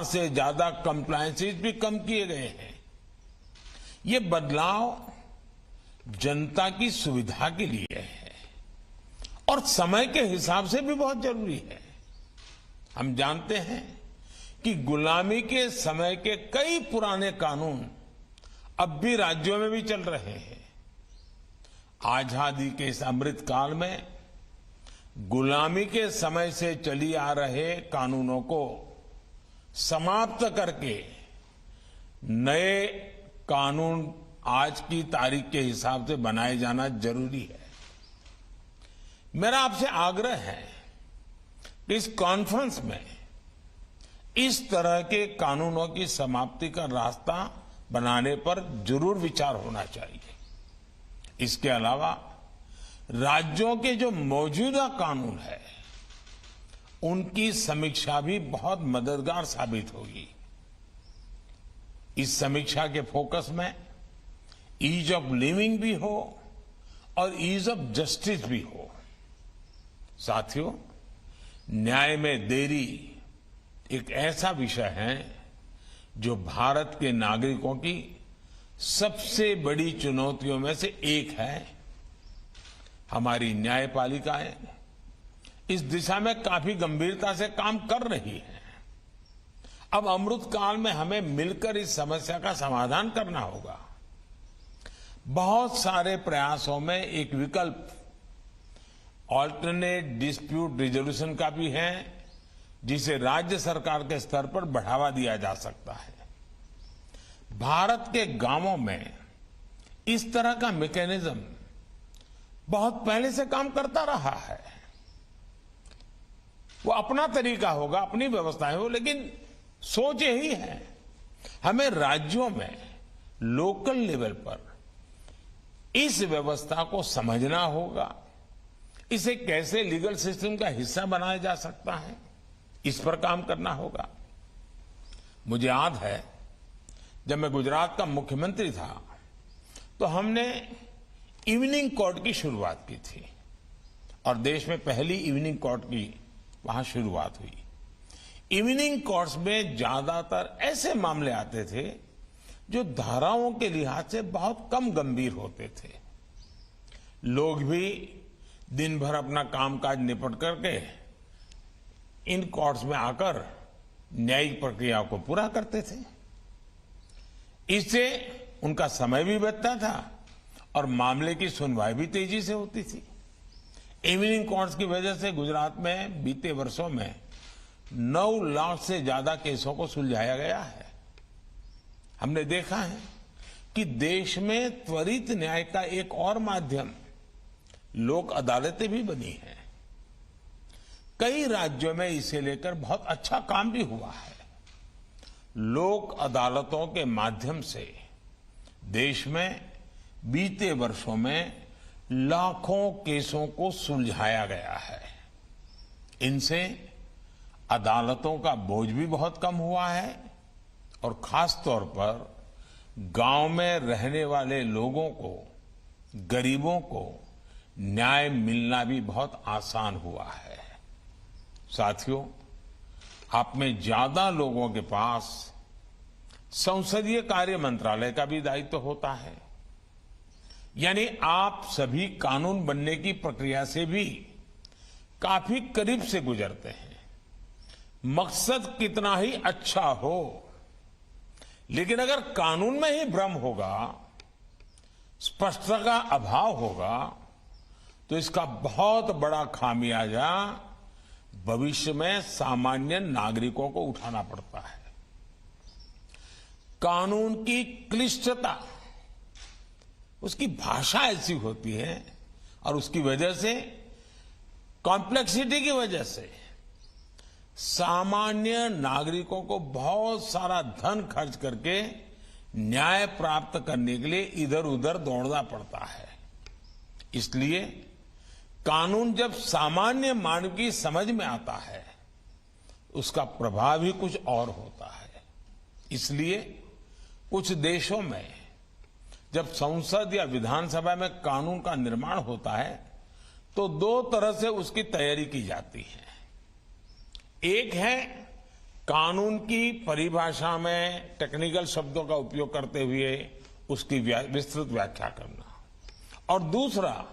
से ज्यादा कंप्लायंसेस भी कम किए गए हैं। ये बदलाव जनता की सुविधा के लिए है और समय के हिसाब से भी बहुत जरूरी है। हम जानते हैं कि गुलामी के समय के कई पुराने कानून अब भी राज्यों में भी चल रहे हैं। आजादी के इस अमृत काल में गुलामी के समय से चली आ रहे कानूनों को समाप्त करके नए कानून आज की तारीख के हिसाब से बनाए जाना जरूरी है। मेरा आपसे आग्रह है कि इस कॉन्फ्रेंस में इस तरह के कानूनों की समाप्ति का रास्ता बनाने पर जरूर विचार होना चाहिए। इसके अलावा राज्यों के जो मौजूदा कानून है उनकी समीक्षा भी बहुत मददगार साबित होगी। इस समीक्षा के फोकस में ईज ऑफ लिविंग भी हो और ईज ऑफ जस्टिस भी हो। साथियों, न्याय में देरी एक ऐसा विषय है जो भारत के नागरिकों की सबसे बड़ी चुनौतियों में से एक है। हमारी न्यायपालिकाएं इस दिशा में काफी गंभीरता से काम कर रही है। अब अमृत काल में हमें मिलकर इस समस्या का समाधान करना होगा। बहुत सारे प्रयासों में एक विकल्प ऑल्टरनेट डिस्प्यूट रिजोल्यूशन का भी है, जिसे राज्य सरकार के स्तर पर बढ़ावा दिया जा सकता है। भारत के गांवों में इस तरह का मैकेनिज्म बहुत पहले से काम करता रहा है। वो अपना तरीका होगा, अपनी व्यवस्थाएं हो, लेकिन सोच यही है। हमें राज्यों में लोकल लेवल पर इस व्यवस्था को समझना होगा। इसे कैसे लीगल सिस्टम का हिस्सा बनाया जा सकता है, इस पर काम करना होगा। मुझे याद है जब मैं गुजरात का मुख्यमंत्री था तो हमने इवनिंग कोर्ट की शुरुआत की थी और देश में पहली इवनिंग कोर्ट की वहां शुरुआत हुई। इवनिंग कोर्ट्स में ज्यादातर ऐसे मामले आते थे जो धाराओं के लिहाज से बहुत कम गंभीर होते थे। लोग भी दिन भर अपना कामकाज निपट करके इन कोर्ट्स में आकर न्यायिक प्रक्रिया को पूरा करते थे। इससे उनका समय भी बचता था और मामले की सुनवाई भी तेजी से होती थी। इवनिंग कोर्ट्स की वजह से गुजरात में बीते वर्षों में 9 लाख से ज्यादा केसों को सुलझाया गया है। हमने देखा है कि देश में त्वरित न्याय का एक और माध्यम लोक अदालतें भी बनी हैं। कई राज्यों में इसे लेकर बहुत अच्छा काम भी हुआ है। लोक अदालतों के माध्यम से देश में बीते वर्षों में लाखों केसों को सुलझाया गया है। इनसे अदालतों का बोझ भी बहुत कम हुआ है और खास तौर पर गांव में रहने वाले लोगों को, गरीबों को न्याय मिलना भी बहुत आसान हुआ है। साथियों, आप में ज्यादा लोगों के पास संसदीय कार्य मंत्रालय का भी दायित्व होता है, यानी आप सभी कानून बनने की प्रक्रिया से भी काफी करीब से गुजरते हैं। मकसद कितना ही अच्छा हो, लेकिन अगर कानून में ही भ्रम होगा, स्पष्टता का अभाव होगा, तो इसका बहुत बड़ा खामियाजा भविष्य में सामान्य नागरिकों को उठाना पड़ता है। कानून की क्लिष्टता, उसकी भाषा ऐसी होती है और उसकी वजह से, कॉम्प्लेक्सिटी की वजह से सामान्य नागरिकों को बहुत सारा धन खर्च करके न्याय प्राप्त करने के लिए इधर उधर दौड़ना पड़ता है। इसलिए कानून जब सामान्य मानव की समझ में आता है, उसका प्रभाव ही कुछ और होता है। इसलिए कुछ देशों में जब संसद या विधानसभा में कानून का निर्माण होता है तो 2 तरह से उसकी तैयारी की जाती है। एक है कानून की परिभाषा में टेक्निकल शब्दों का उपयोग करते हुए उसकी विस्तृत व्याख्या करना, और दूसरा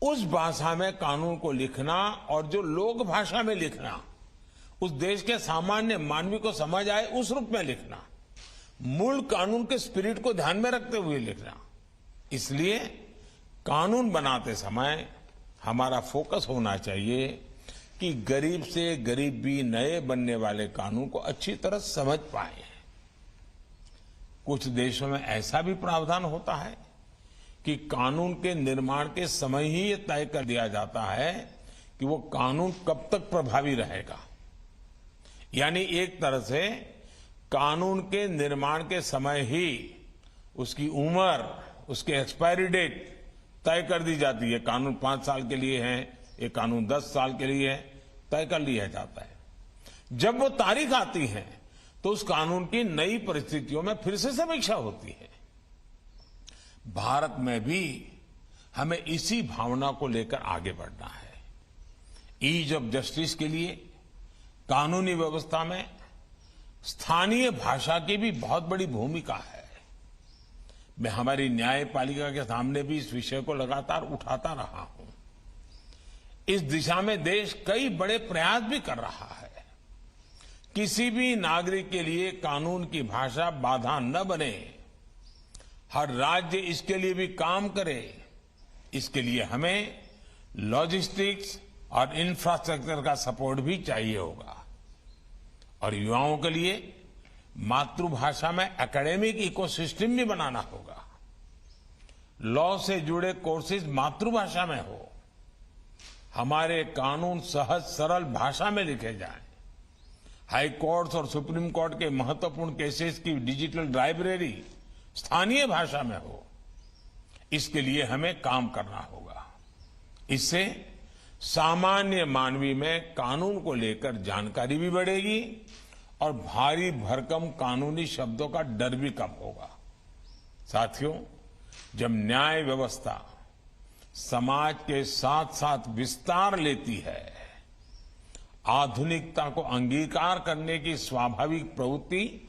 उस भाषा में कानून को लिखना और जो लोक भाषा में लिखना, उस देश के सामान्य मानवी को समझ आए उस रूप में लिखना, मूल कानून के स्पिरिट को ध्यान में रखते हुए लिखना। इसलिए कानून बनाते समय हमारा फोकस होना चाहिए कि गरीब से गरीब भी नए बनने वाले कानून को अच्छी तरह समझ पाए। कुछ देशों में ऐसा भी प्रावधान होता है कि कानून के निर्माण के समय ही ये तय कर दिया जाता है कि वो कानून कब तक प्रभावी रहेगा। यानी एक तरह से कानून के निर्माण के समय ही उसकी उम्र, उसके एक्सपायरी डेट तय कर दी जाती है। कानून 5 साल के लिए है, ये कानून 10 साल के लिए है, तय कर लिया जाता है। जब वो तारीख आती है तो उस कानून की नई परिस्थितियों में फिर से समीक्षा होती है। भारत में भी हमें इसी भावना को लेकर आगे बढ़ना है। ईज ऑफ जस्टिस के लिए कानूनी व्यवस्था में स्थानीय भाषा की भी बहुत बड़ी भूमिका है। मैं हमारी न्यायपालिका के सामने भी इस विषय को लगातार उठाता रहा हूं। इस दिशा में देश कई बड़े प्रयास भी कर रहा है। किसी भी नागरिक के लिए कानून की भाषा बाधा न बने, हर राज्य इसके लिए भी काम करे। इसके लिए हमें लॉजिस्टिक्स और इंफ्रास्ट्रक्चर का सपोर्ट भी चाहिए होगा। और युवाओं के लिए मातृभाषा में एकेडमिक इकोसिस्टम भी बनाना होगा। लॉ से जुड़े कोर्सेज मातृभाषा में हो, हमारे कानून सहज सरल भाषा में लिखे जाएं, हाई कोर्ट्स और सुप्रीम कोर्ट के महत्वपूर्ण केसेस की डिजिटल लाइब्रेरी स्थानीय भाषा में हो। इसके लिए हमें काम करना होगा। इससे सामान्य मानवी में कानून को लेकर जानकारी भी बढ़ेगी और भारी भरकम कानूनी शब्दों का डर भी कम होगा। साथियों, जब न्याय व्यवस्था समाज के साथ साथ विस्तार लेती है, आधुनिकता को अंगीकार करने की स्वाभाविक प्रवृत्ति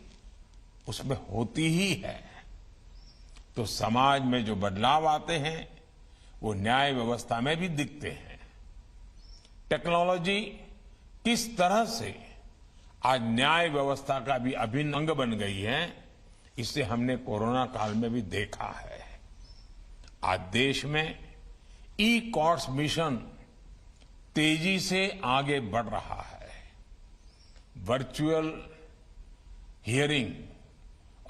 उसमें होती ही है, तो समाज में जो बदलाव आते हैं वो न्याय व्यवस्था में भी दिखते हैं। टेक्नोलॉजी किस तरह से आज न्याय व्यवस्था का भी अभिन्न अंग बन गई है, इसे हमने कोरोना काल में भी देखा है। आज देश में ई कोर्ट्स मिशन तेजी से आगे बढ़ रहा है। वर्चुअल हियरिंग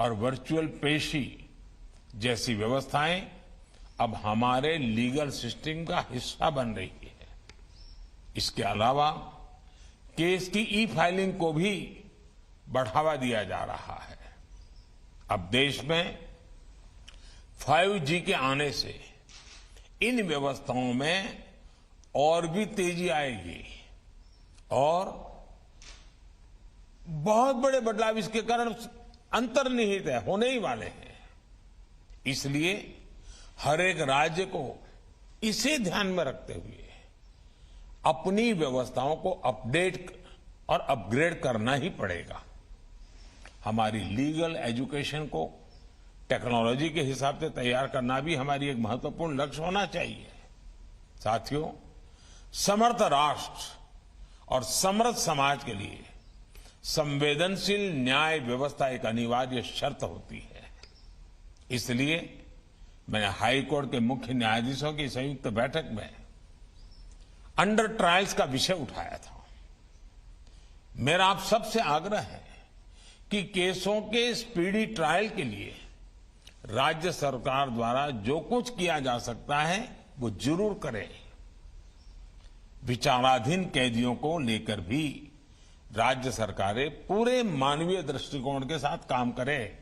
और वर्चुअल पेशी जैसी व्यवस्थाएं अब हमारे लीगल सिस्टम का हिस्सा बन रही है। इसके अलावा केस की ई फाइलिंग को भी बढ़ावा दिया जा रहा है। अब देश में 5G के आने से इन व्यवस्थाओं में और भी तेजी आएगी और बहुत बड़े बदलाव इसके कारण अंतर्निहित है, होने ही वाले हैं। इसलिए हर एक राज्य को इसे ध्यान में रखते हुए अपनी व्यवस्थाओं को अपडेट और अपग्रेड करना ही पड़ेगा। हमारी लीगल एजुकेशन को टेक्नोलॉजी के हिसाब से तैयार करना भी हमारी एक महत्वपूर्ण लक्ष्य होना चाहिए। साथियों, समर्थ राष्ट्र और समृद्ध समाज के लिए संवेदनशील न्याय व्यवस्था एक अनिवार्य शर्त होती है। इसलिए मैंने हाई कोर्ट के मुख्य न्यायाधीशों की संयुक्त बैठक में अंडर ट्रायल्स का विषय उठाया था। मेरा आप सबसे आग्रह है कि केसों के स्पीडी ट्रायल के लिए राज्य सरकार द्वारा जो कुछ किया जा सकता है वो जरूर करें। विचाराधीन कैदियों को लेकर भी राज्य सरकारें पूरे मानवीय दृष्टिकोण के साथ काम करें।